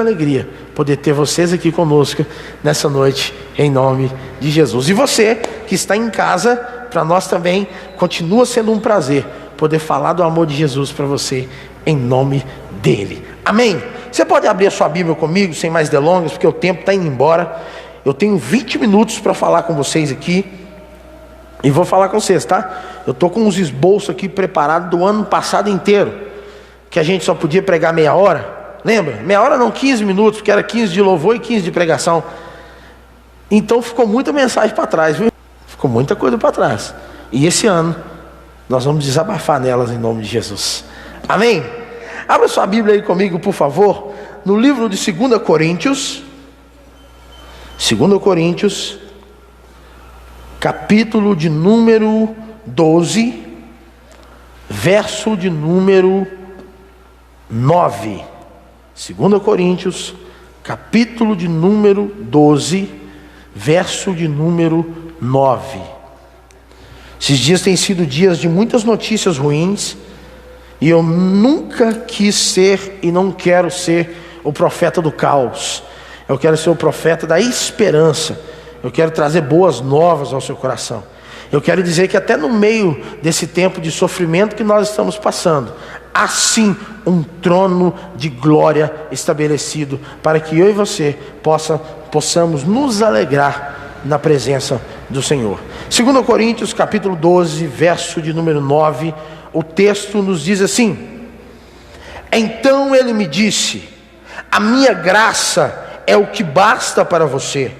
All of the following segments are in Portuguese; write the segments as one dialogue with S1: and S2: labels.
S1: alegria poder ter vocês aqui conosco nessa noite, em nome de Jesus. E você que está em casa, para nós também continua sendo um prazer poder falar do amor de Jesus para você, em nome dele. Amém? Você pode abrir a sua Bíblia comigo, sem mais delongas, porque o tempo está indo embora. Eu tenho 20 minutos para falar com vocês aqui, e vou falar com vocês, tá? Eu estou com uns esboços aqui preparados do ano passado inteiro, que a gente só podia pregar meia hora. Lembra? Meia hora não, 15 minutos, porque era 15 de louvor e 15 de pregação. Então ficou muita mensagem para trás, viu? Ficou muita coisa para trás. E esse ano nós vamos desabafar nelas em nome de Jesus. Amém? Abra sua Bíblia aí comigo, por favor, no livro de 2 Coríntios. 2 Coríntios, capítulo de número 12, verso de número 9. 2 Coríntios, capítulo de número 12, verso de número 9. Esses dias têm sido dias de muitas notícias ruins, e eu nunca quis ser e não quero ser o profeta do caos. Eu quero ser o profeta da esperança. Eu quero trazer boas novas ao seu coração. Eu quero dizer que até no meio desse tempo de sofrimento que nós estamos passando, há sim um trono de glória estabelecido, para que eu e você possamos nos alegrar na presença do Senhor. 2 Coríntios capítulo 12, verso de número 9, o texto nos diz assim: então ele me disse, a minha graça é o que basta para você,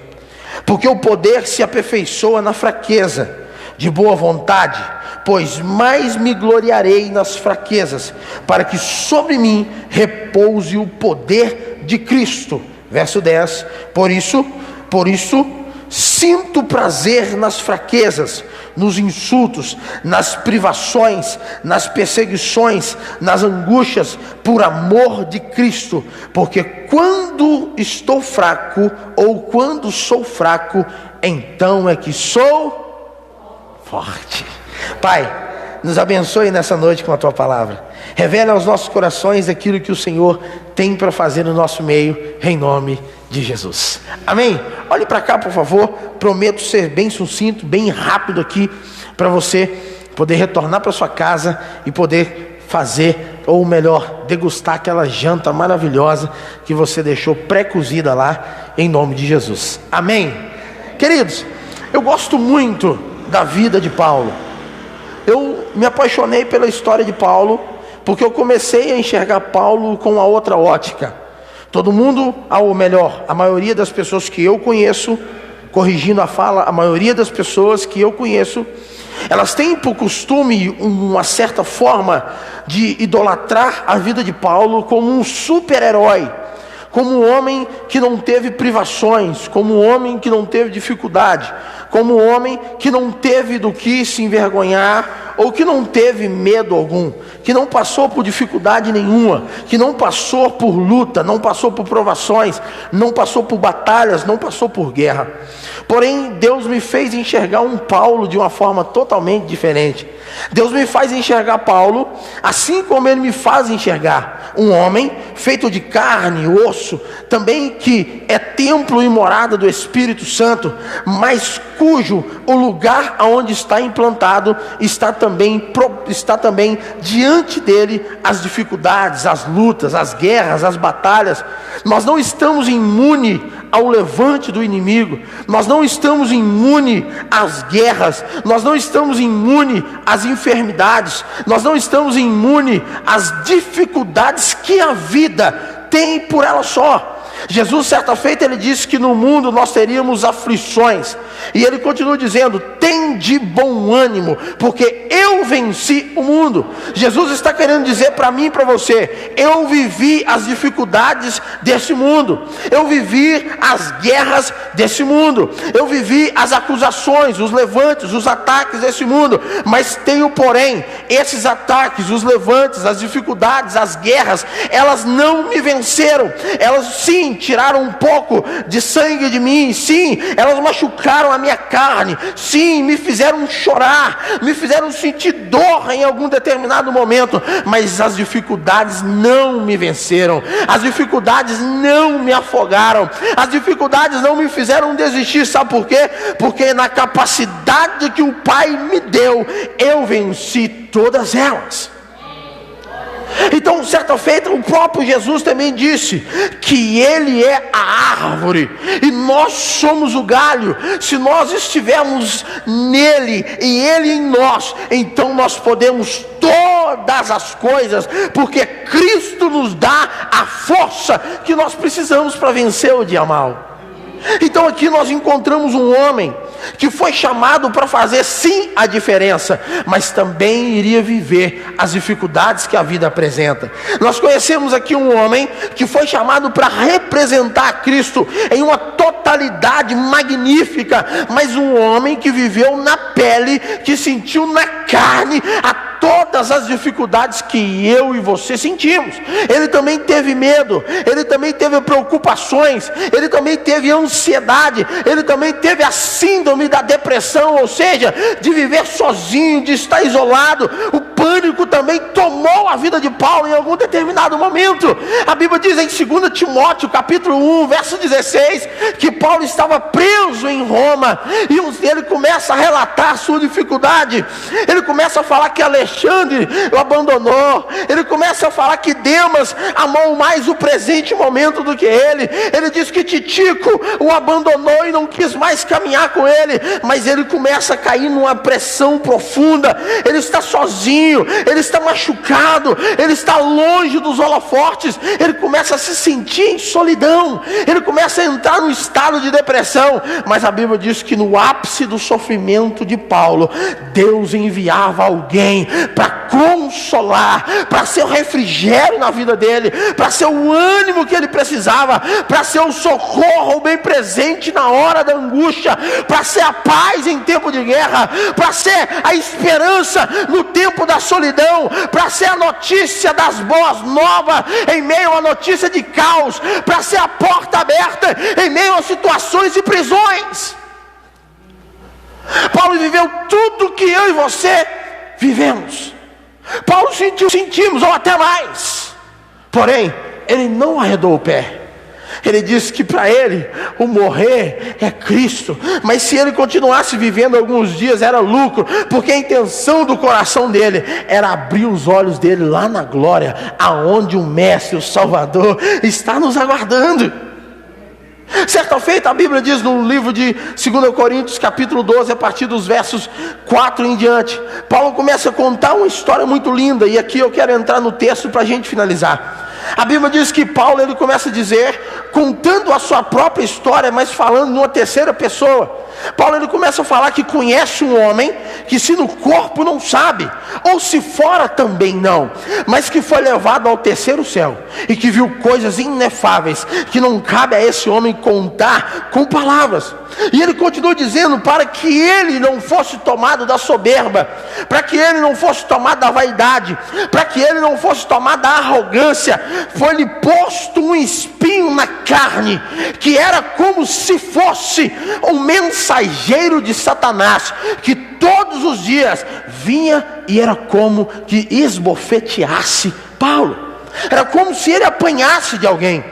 S1: porque o poder se aperfeiçoa na fraqueza. De boa vontade, pois mais me gloriarei nas fraquezas, para que sobre mim repouse o poder de Cristo. Verso 10, por isso, sinto prazer nas fraquezas, nos insultos, nas privações, nas perseguições, nas angústias, por amor de Cristo, porque quando estou fraco, ou quando sou fraco, então é que sou forte. Pai, nos abençoe nessa noite com a tua palavra. Revela aos nossos corações aquilo que o Senhor tem para fazer no nosso meio, em nome de Jesus. Amém? Olhe para cá, por favor. Prometo ser bem sucinto, bem rápido aqui, para você poder retornar para sua casa e poder fazer, ou melhor, degustar aquela janta maravilhosa que você deixou pré-cozida lá, em nome de Jesus. Amém? Queridos, eu gosto muito da vida de Paulo. Eu me apaixonei pela história de Paulo, porque eu comecei a enxergar Paulo com uma outra ótica. Todo mundo, ou melhor, a maioria das pessoas que eu conheço, corrigindo a fala, a maioria das pessoas que eu conheço, elas têm por costume uma certa forma de idolatrar a vida de Paulo como um super-herói, como um homem que não teve privações, como um homem que não teve dificuldade, como um homem que não teve do que se envergonhar, ou que não teve medo algum, que não passou por dificuldade nenhuma, que não passou por luta, não passou por provações, não passou por batalhas, não passou por guerra. Porém, Deus me fez enxergar um Paulo de uma forma totalmente diferente. Deus me faz enxergar Paulo assim como ele me faz enxergar um homem feito de carne e osso, também que é templo e morada do Espírito Santo, mas cujo o lugar aonde está implantado está também diante dele as dificuldades, as lutas, as guerras, as batalhas. Nós não estamos imunes ao levante do inimigo, nós não estamos imunes às guerras, nós não estamos imunes às enfermidades, nós não estamos imunes às dificuldades que a vida tem por ela só. Jesus, certa feita, ele disse que no mundo nós teríamos aflições, e ele continua dizendo: tem de bom ânimo, porque eu venci o mundo. Jesus está querendo dizer para mim e para você: eu vivi as dificuldades desse mundo, eu vivi as guerras desse mundo, eu vivi as acusações, os levantes, os ataques desse mundo, mas tenho porém, esses ataques, os levantes, as dificuldades, as guerras, elas não me venceram. Elas sim tiraram um pouco de sangue de mim, sim, elas machucaram a minha carne, sim, sim, me fizeram chorar, me fizeram sentir dor em algum determinado momento, mas as dificuldades não me venceram, as dificuldades não me afogaram, as dificuldades não me fizeram desistir. Sabe por quê? Porque na capacidade que o Pai me deu, eu venci todas elas. Então, certa feita, o próprio Jesus também disse que Ele é a árvore e nós somos o galho. Se nós estivermos nele e Ele em nós, então nós podemos todas as coisas, porque Cristo nos dá a força que nós precisamos para vencer o dia mau. Então aqui nós encontramos um homem que foi chamado para fazer sim a diferença, mas também iria viver as dificuldades que a vida apresenta. Nós conhecemos aqui um homem que foi chamado para representar Cristo em uma totalidade magnífica, mas um homem que viveu na pele, que sentiu na carne todas as dificuldades que eu e você sentimos. Ele também teve medo, ele também teve preocupações, ele também teve ansiedade, ele também teve a síndrome da depressão, ou seja, de viver sozinho, de estar isolado. O pânico também tomou a vida de Paulo em algum determinado momento. A Bíblia diz em 2 Timóteo capítulo 1, verso 16, que Paulo estava preso em Roma, e ele começa a relatar a sua dificuldade. Ele começa a falar que Alexandre o abandonou, ele começa a falar que Demas amou mais o presente momento do que ele. Ele diz que Titico o abandonou e não quis mais caminhar com ele, mas ele começa a cair numa pressão profunda. Ele está sozinho, ele está machucado, ele está longe dos holofotes, ele começa a se sentir em solidão, ele começa a entrar num estado de depressão. Mas a Bíblia diz que no ápice do sofrimento de Paulo, Deus enviava alguém para consolar, para ser o refrigério na vida dele, para ser o ânimo que ele precisava, para ser o socorro bem presente na hora da angústia, para ser a paz em tempo de guerra, para ser a esperança no tempo da solidão, para ser a notícia das boas novas em meio à notícia de caos, para ser a porta aberta em meio a situações de prisões. Paulo viveu tudo que eu e você vivemos. Paulo sentimos, ou até mais. Porém, ele não arredou o pé. Ele disse que para ele o morrer é Cristo, mas se ele continuasse vivendo alguns dias era lucro, porque a intenção do coração dele era abrir os olhos dele lá na glória, aonde o Mestre, o Salvador, está nos aguardando. Certa feita, a Bíblia diz no livro de 2 Coríntios capítulo 12, a partir dos versos 4 em diante, Paulo começa a contar uma história muito linda, e aqui eu quero entrar no texto para a gente finalizar. A Bíblia diz que Paulo, ele começa a dizer, contando a sua própria história, mas falando numa terceira pessoa. Paulo, ele começa a falar que conhece um homem que se no corpo não sabe, ou se fora também não, mas que foi levado ao terceiro céu, e que viu coisas inefáveis, que não cabe a esse homem contar com palavras. E ele continua dizendo, para que ele não fosse tomado da soberba, para que ele não fosse tomado da vaidade, para que ele não fosse tomado da arrogância, foi-lhe posto um espinho na carne, que era como se fosse um mensageiro de Satanás, que todos os dias vinha e era como que esbofeteasse Paulo. Era como se ele apanhasse de alguém.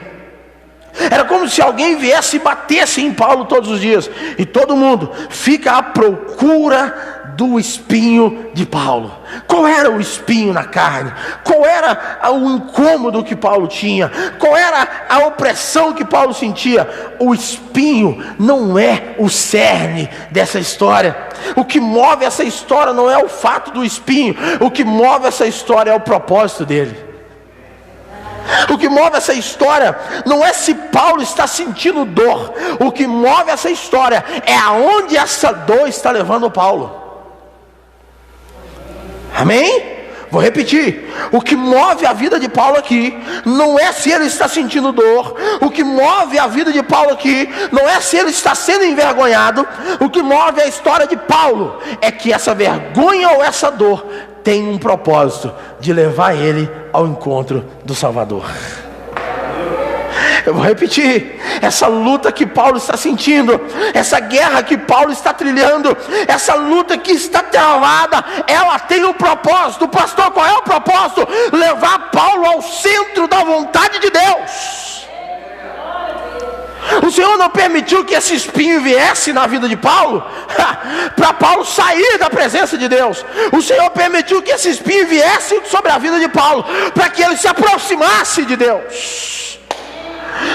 S1: Era como se alguém viesse e batesse em Paulo todos os dias. E todo mundo fica à procura do espinho de Paulo. Qual era o espinho na carne? Qual era o incômodo que Paulo tinha? Qual era a opressão que Paulo sentia? O espinho não é o cerne dessa história. O que move essa história não é o fato do espinho. O que move essa história é o propósito dele. O que move essa história não é se Paulo está sentindo dor. O que move essa história é aonde essa dor está levando Paulo. Amém? Vou repetir. O que move a vida de Paulo aqui não é se ele está sentindo dor. O que move a vida de Paulo aqui não é se ele está sendo envergonhado. O que move a história de Paulo é que essa vergonha ou essa dor tem um propósito de levar ele ao encontro do Salvador. Eu vou repetir: essa luta que Paulo está sentindo, essa guerra que Paulo está trilhando, essa luta que está travada, ela tem um propósito. Pastor, qual é o propósito? Levar Paulo ao centro da vontade de Deus. O Senhor não permitiu que esse espinho viesse na vida de Paulo para Paulo sair da presença de Deus. O Senhor permitiu que esse espinho viesse sobre a vida de Paulo para que ele se aproximasse de Deus.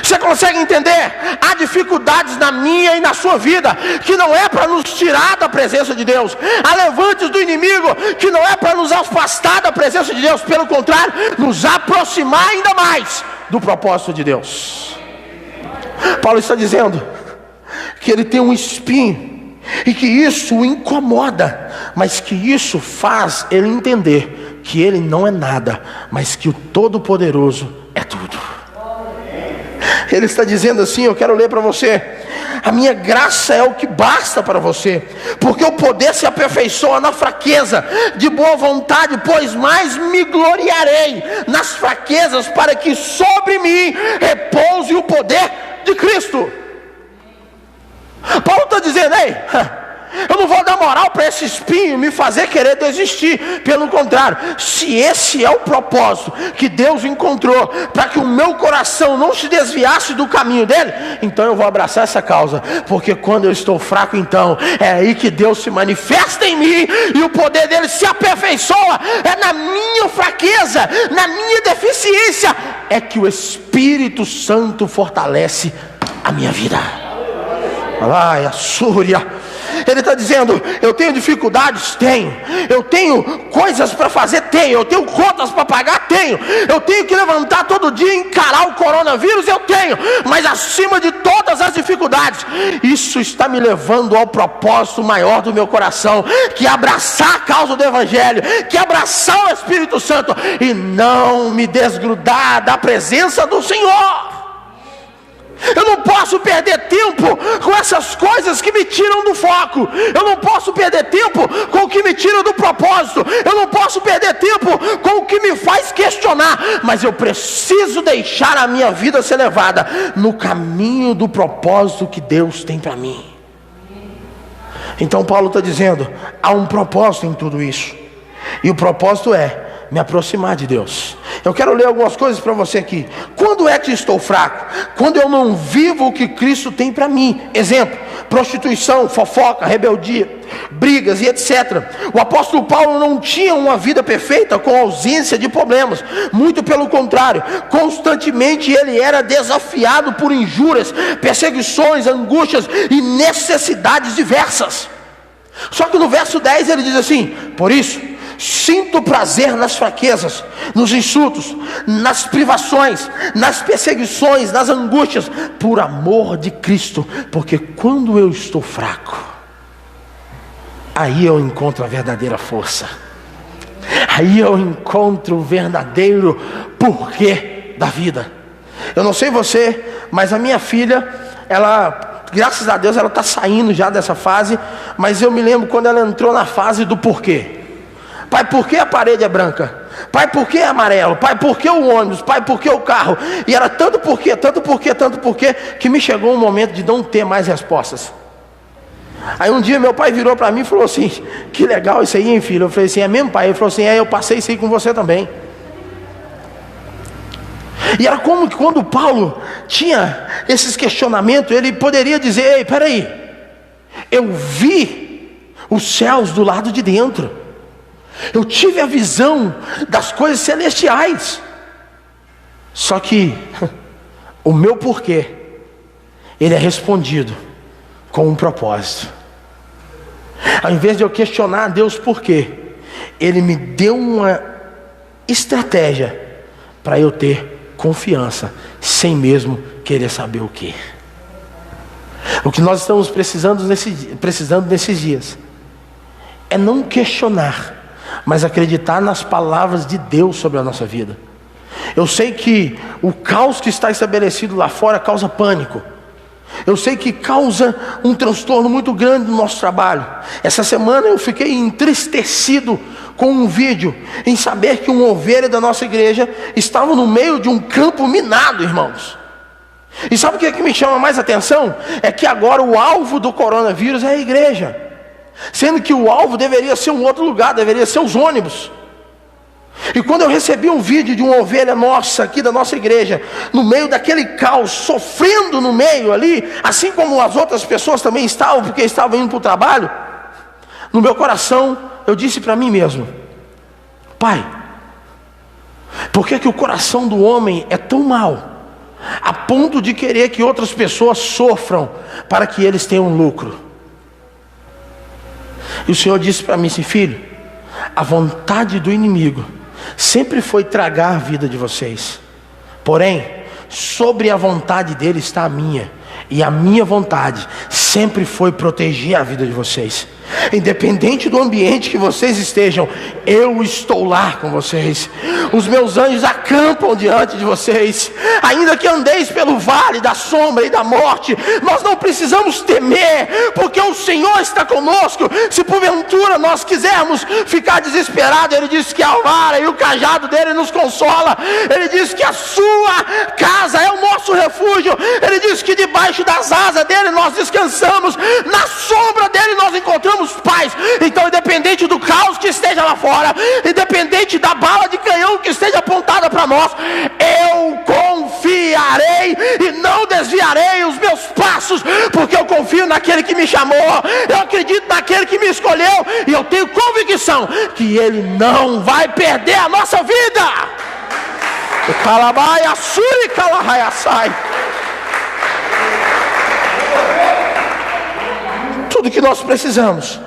S1: Você consegue entender? Há dificuldades na minha e na sua vida que não é para nos tirar da presença de Deus. Há levantes do inimigo que não é para nos afastar da presença de Deus. Pelo contrário, nos aproximar ainda mais do propósito de Deus. Paulo está dizendo que ele tem um espinho e que isso o incomoda, mas que isso faz ele entender que ele não é nada, mas que o Todo-Poderoso é tudo. Ele está dizendo assim, eu quero ler para você: a minha graça é o que basta para você, porque o poder se aperfeiçoa na fraqueza. De boa vontade, pois mais me gloriarei nas fraquezas, para que sobre mim repouse o poder de Cristo. Paulo está dizendo: ei, eu não vou dar moral para esse espinho me fazer querer desistir. Pelo contrário, se esse é o propósito que Deus encontrou para que o meu coração não se desviasse do caminho dele, então eu vou abraçar essa causa, porque quando eu estou fraco, então é aí que Deus se manifesta em mim e o poder dele se aperfeiçoa. É na minha fraqueza, na minha deficiência, é que o Espírito Santo fortalece a minha vida. Ai, a súria. Ele está dizendo: eu tenho dificuldades? Tenho. Eu tenho coisas para fazer? Tenho. Eu tenho contas para pagar? Tenho. Eu tenho que levantar todo dia e encarar o coronavírus? Eu tenho. Mas acima de todas as dificuldades, isso está me levando ao propósito maior do meu coração, que é abraçar a causa do Evangelho, que é abraçar o Espírito Santo e não me desgrudar da presença do Senhor. Eu não posso perder tempo com essas coisas que me tiram do foco. Eu não posso perder tempo com o que me tira do propósito. Eu não posso perder tempo com o que me faz questionar. Mas eu preciso deixar a minha vida ser levada no caminho do propósito que Deus tem para mim. Então Paulo está dizendo: há um propósito em tudo isso. E o propósito é me aproximar de Deus. Eu quero ler algumas coisas para você aqui. Quando é que estou fraco? Quando eu não vivo o que Cristo tem para mim. Exemplo: prostituição, fofoca, rebeldia, brigas e etc. O apóstolo Paulo não tinha uma vida perfeita com ausência de problemas. Muito pelo contrário, constantemente ele era desafiado por injúrias, perseguições, angústias e necessidades diversas. Só que no verso 10 ele diz assim: por isso sinto prazer nas fraquezas, nos insultos, nas privações, nas perseguições, nas angústias, por amor de Cristo, porque quando eu estou fraco, aí eu encontro a verdadeira força, aí eu encontro o verdadeiro porquê da vida. Eu não sei você, mas a minha filha, ela, graças a Deus, ela está saindo já dessa fase, mas eu me lembro quando ela entrou na fase do porquê. Pai, por que a parede é branca? Pai, por que é amarelo? Pai, por que o ônibus? Pai, por que o carro? E era tanto porquê, que me chegou um momento de não ter mais respostas. Aí um dia meu pai virou para mim e falou assim: que legal isso aí, hein, filho? Eu falei assim: é mesmo, pai? Ele falou assim: é, eu passei isso aí com você também. E era como que quando Paulo tinha esses questionamentos, ele poderia dizer: ei, peraí, eu vi os céus do lado de dentro. Eu tive a visão das coisas celestiais. Só que o meu porquê, ele é respondido com um propósito. Ao invés de eu questionar a Deus por quê, Ele me deu uma estratégia para eu ter confiança, sem mesmo querer saber o quê. O que nós estamos precisando nesses dias é não questionar, mas acreditar nas palavras de Deus sobre a nossa vida. Eu sei que o caos que está estabelecido lá fora causa pânico. Eu sei que causa um transtorno muito grande no nosso trabalho. Essa semana eu fiquei entristecido com um vídeo, em saber que uma ovelha da nossa igreja estava no meio de um campo minado, irmãos. E sabe o que me chama mais atenção? É que agora o alvo do coronavírus é a igreja, sendo que o alvo deveria ser um outro lugar, deveria ser os ônibus. E quando eu recebi um vídeo de uma ovelha nossa aqui da nossa igreja, no meio daquele caos, sofrendo no meio ali, assim como as outras pessoas também estavam, porque estavam indo para o trabalho, no meu coração eu disse para mim mesmo: Pai, por que o coração do homem é tão mau, a ponto de querer que outras pessoas sofram para que eles tenham lucro? E o Senhor disse para mim assim: filho, a vontade do inimigo sempre foi tragar a vida de vocês, porém, sobre a vontade dele está a minha, e a minha vontade sempre foi proteger a vida de vocês. Independente do ambiente que vocês estejam, eu estou lá com vocês. Os meus anjos acampam diante de vocês. Ainda que andeis pelo vale da sombra e da morte, nós não precisamos temer, porque o Senhor está conosco. Se porventura nós quisermos ficar desesperados, Ele diz que a vara e o cajado dele nos consola. Ele diz que a sua casa é o nosso refúgio. Ele diz que debaixo das asas dele nós descansamos, na sombra dele nós encontramos paz. Então, independente do caos que esteja lá fora, independente da bala de canhão que esteja apontada para nós, eu confiarei e não desviarei os meus passos, porque eu confio naquele que me chamou, eu acredito naquele que me escolheu, e eu tenho convicção que Ele não vai perder a nossa vida. O Calabai, a Suri, Calahaiaçai. Tudo que nós precisamos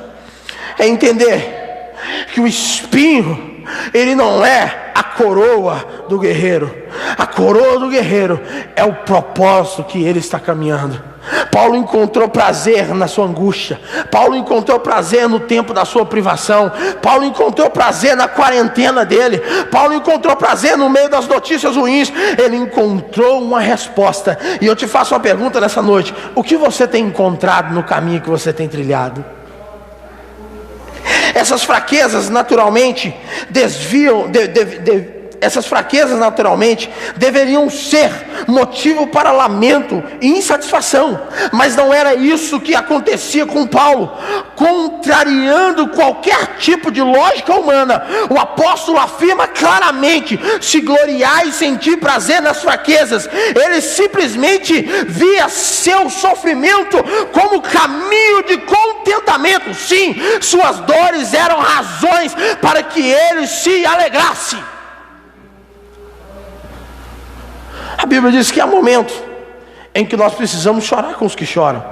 S1: é entender que o espinho, ele não é a coroa do guerreiro. A coroa do guerreiro é o propósito que ele está caminhando. Paulo encontrou prazer na sua angústia. Paulo encontrou prazer no tempo da sua privação. Paulo encontrou prazer na quarentena dele. Paulo encontrou prazer no meio das notícias ruins. Ele encontrou uma resposta. E eu te faço uma pergunta nessa noite: o que você tem encontrado no caminho que você tem trilhado? Essas fraquezas naturalmente essas fraquezas naturalmente deveriam ser motivo para lamento e insatisfação, mas não era isso que acontecia com Paulo. Contrariando qualquer tipo de lógica humana, o apóstolo afirma claramente: se gloriar e sentir prazer nas fraquezas. Ele simplesmente via seu sofrimento como caminho de contentamento. Sim, suas dores eram razões para que ele se alegrasse. A Bíblia diz que há momentos em que nós precisamos chorar com os que choram.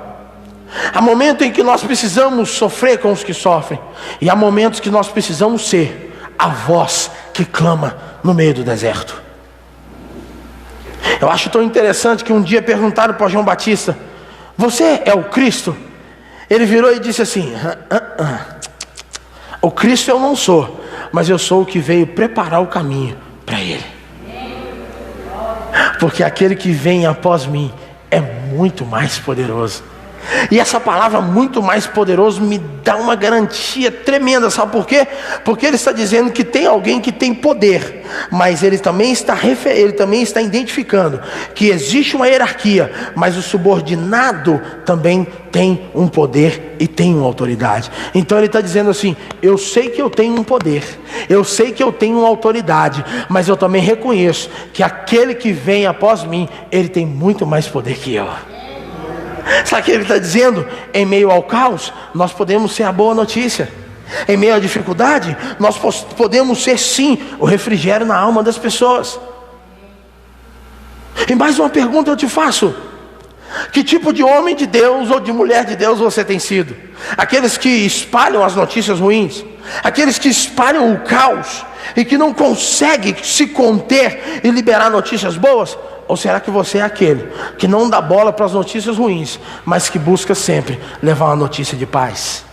S1: Há momentos em que nós precisamos sofrer com os que sofrem. E há momentos que nós precisamos ser a voz que clama no meio do deserto. Eu acho tão interessante que um dia perguntaram para João Batista: você é o Cristo? Ele virou e disse assim: o Cristo eu não sou, mas eu sou o que veio preparar o caminho para Ele. Porque aquele que vem após mim é muito mais poderoso. E essa palavra muito mais poderoso me dá uma garantia tremenda. Sabe por quê? Porque ele está dizendo que tem alguém que tem poder, mas ele também está identificando que existe uma hierarquia, mas o subordinado também tem um poder e tem uma autoridade. Então ele está dizendo assim: eu sei que eu tenho um poder, eu sei que eu tenho uma autoridade, mas eu também reconheço que aquele que vem após mim, ele tem muito mais poder que eu. Sabe o que ele está dizendo? Em meio ao caos, nós podemos ser a boa notícia. Em meio à dificuldade, nós podemos ser sim o refrigério na alma das pessoas. E mais uma pergunta eu te faço: que tipo de homem de Deus ou de mulher de Deus você tem sido? Aqueles que espalham as notícias ruins? Aqueles que espalham o caos e que não conseguem se conter e liberar notícias boas? Ou será que você é aquele que não dá bola para as notícias ruins, mas que busca sempre levar uma notícia de paz?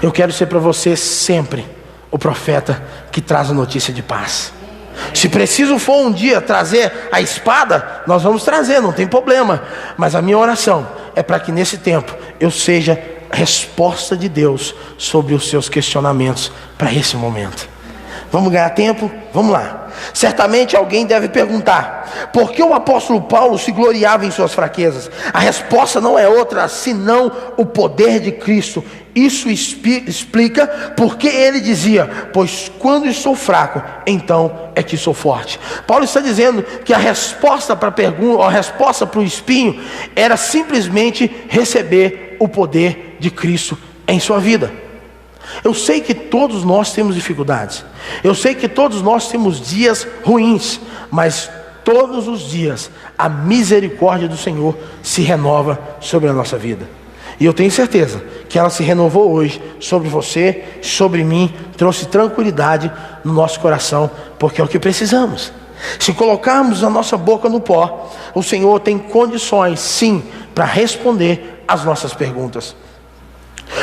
S1: Eu quero ser para você sempre o profeta que traz a notícia de paz. Se preciso for um dia trazer a espada, nós vamos trazer, não tem problema. Mas a minha oração é para que nesse tempo eu seja resposta de Deus sobre os seus questionamentos para esse momento. Vamos ganhar tempo? Vamos lá. Certamente alguém deve perguntar: por que o apóstolo Paulo se gloriava em suas fraquezas? A resposta não é outra senão o poder de Cristo. Isso explica porque ele dizia: pois quando estou fraco, então é que sou forte. Paulo está dizendo que a resposta para a pergunta, a resposta para o espinho, era simplesmente receber o poder de Cristo em sua vida. Eu sei que todos nós temos dificuldades, eu sei que todos nós temos dias ruins, mas todos os dias a misericórdia do Senhor se renova sobre a nossa vida. E eu tenho certeza que ela se renovou hoje sobre você, sobre mim, trouxe tranquilidade no nosso coração, porque é o que precisamos. Se colocarmos a nossa boca no pó, o Senhor tem condições, sim, para responder às nossas perguntas.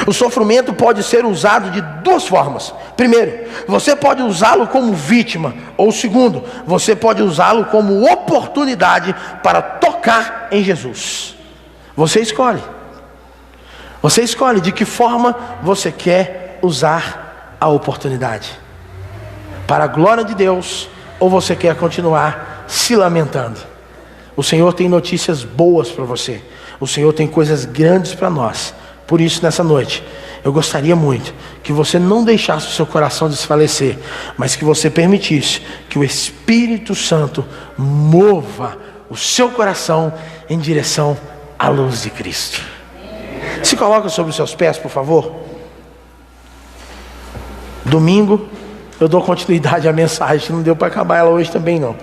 S1: O sofrimento pode ser usado de duas formas. Primeiro, você pode usá-lo como vítima. Ou segundo, você pode usá-lo como oportunidade para tocar em Jesus. Você escolhe. Você escolhe de que forma você quer usar a oportunidade. Para a glória de Deus, ou você quer continuar se lamentando. O Senhor tem notícias boas para você. O Senhor tem coisas grandes para nós. Por isso, nessa noite, eu gostaria muito que você não deixasse o seu coração desfalecer, mas que você permitisse que o Espírito Santo mova o seu coração em direção à luz de Cristo. Se coloca sobre os seus pés, por favor. Domingo, eu dou continuidade à mensagem, não deu para acabar ela hoje também não.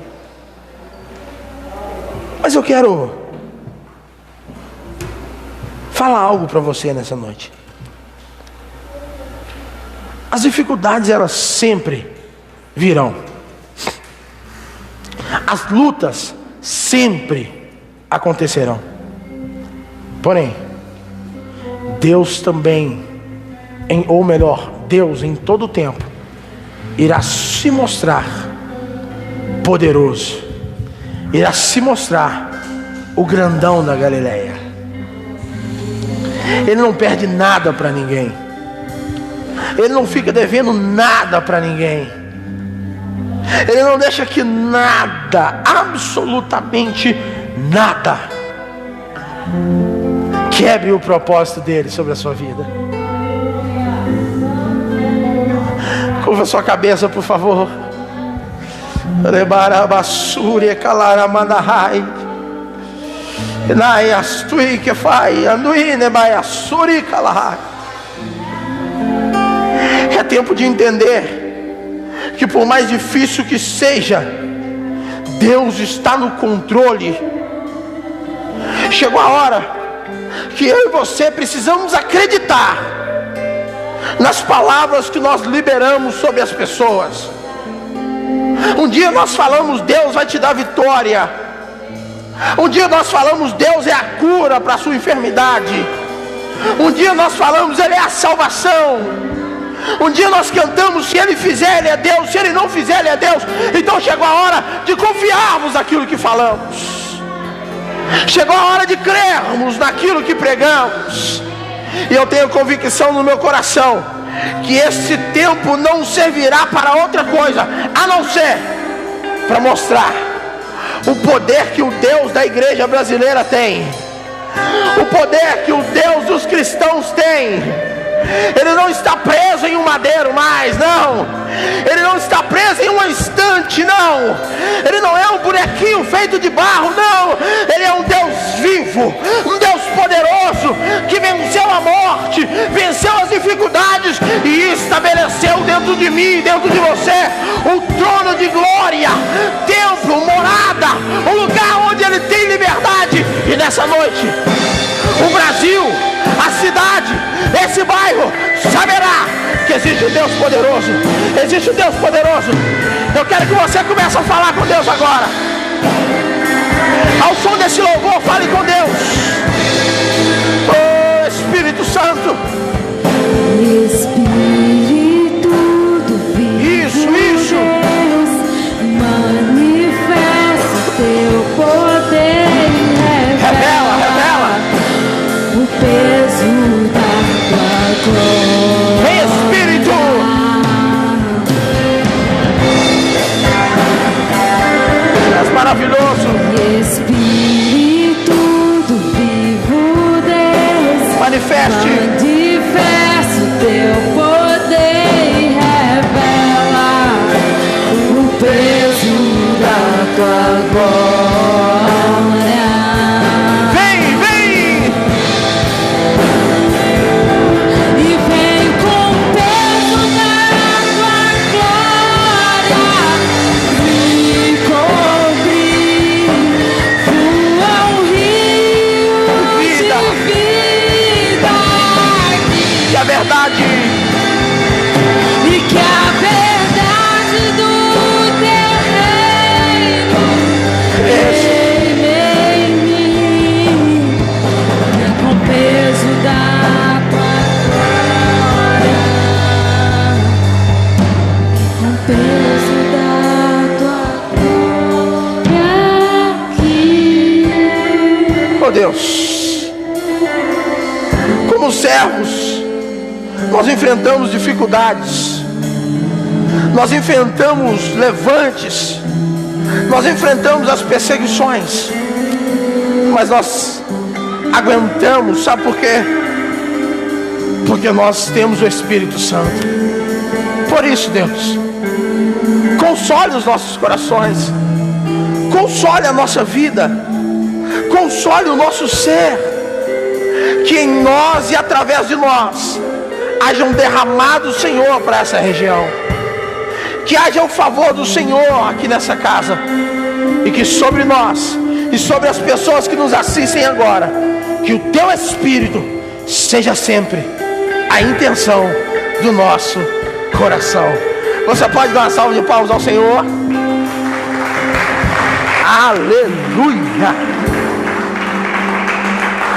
S1: Mas eu quero falar algo para você nessa noite. As dificuldades, elas sempre virão. As lutas sempre acontecerão. Porém, Deus também, ou melhor, Deus em todo o tempo, irá se mostrar poderoso. Irá se mostrar o grandão da Galileia. Ele não perde nada para ninguém. Ele não fica devendo nada para ninguém. Ele não deixa que nada, absolutamente nada, quebre o propósito dele sobre a sua vida. Curva a sua cabeça, por favor. É tempo de entender que, por mais difícil que seja, Deus está no controle. Chegou a hora que eu e você precisamos acreditar nas palavras que nós liberamos sobre as pessoas. Um dia nós falamos: Deus vai te dar vitória. Um dia nós falamos: Deus é a cura para a sua enfermidade. Um dia nós falamos: Ele é a salvação. Um dia nós cantamos: se Ele fizer, Ele é Deus. Se Ele não fizer, Ele é Deus. Então chegou a hora de confiarmos naquilo que falamos. Chegou a hora de crermos naquilo que pregamos. E eu tenho convicção no meu coração que esse tempo não servirá para outra coisa, a não ser para mostrar o poder que o Deus da igreja brasileira tem, o poder que o Deus dos cristãos tem. Ele não está preso em um madeiro mais, não. Ele não está preso em um instante, não. Ele não é um bonequinho feito de barro, não. Ele é um Deus vivo, um Deus poderoso, que venceu a morte, venceu as dificuldades e estabeleceu dentro de mim, dentro de você, um trono de glória, templo, morada, um lugar onde Ele tem liberdade. E nessa noite, o Brasil, a cidade, esse bairro saberá que existe um Deus poderoso. Existe um Deus poderoso. Eu quero que você comece a falar com Deus agora. Ao som desse louvor, fale com Deus. Oh, Espírito Santo.
S2: Espírito do vivo
S1: Isso.
S2: Deus, manifesta teu poder.
S1: Revela
S2: o peso da tua glória.
S1: Vem, Espírito. Oh Deus, como servos, nós enfrentamos dificuldades, nós enfrentamos levantes, nós enfrentamos as perseguições, mas nós aguentamos, sabe por quê? Porque nós temos o Espírito Santo. Por isso, Deus, console os nossos corações, console a nossa vida, console o nosso ser, que em nós e através de nós haja um derramado, Senhor, para essa região, que haja o favor do Senhor aqui nessa casa, e que sobre nós e sobre as pessoas que nos assistem agora, que o Teu Espírito seja sempre a intenção do nosso coração. Você pode dar uma salva de palmas ao Senhor? Aleluia!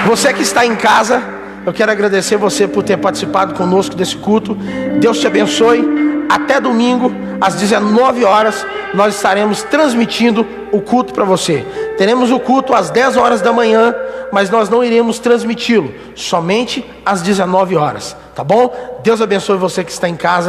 S1: Você que está em casa, eu quero agradecer você por ter participado conosco desse culto. Deus te abençoe. Até domingo, às 19 horas, nós estaremos transmitindo o culto para você. Teremos o culto às 10 horas da manhã, mas nós não iremos transmiti-lo, somente às 19 horas, tá bom? Deus abençoe você que está em casa.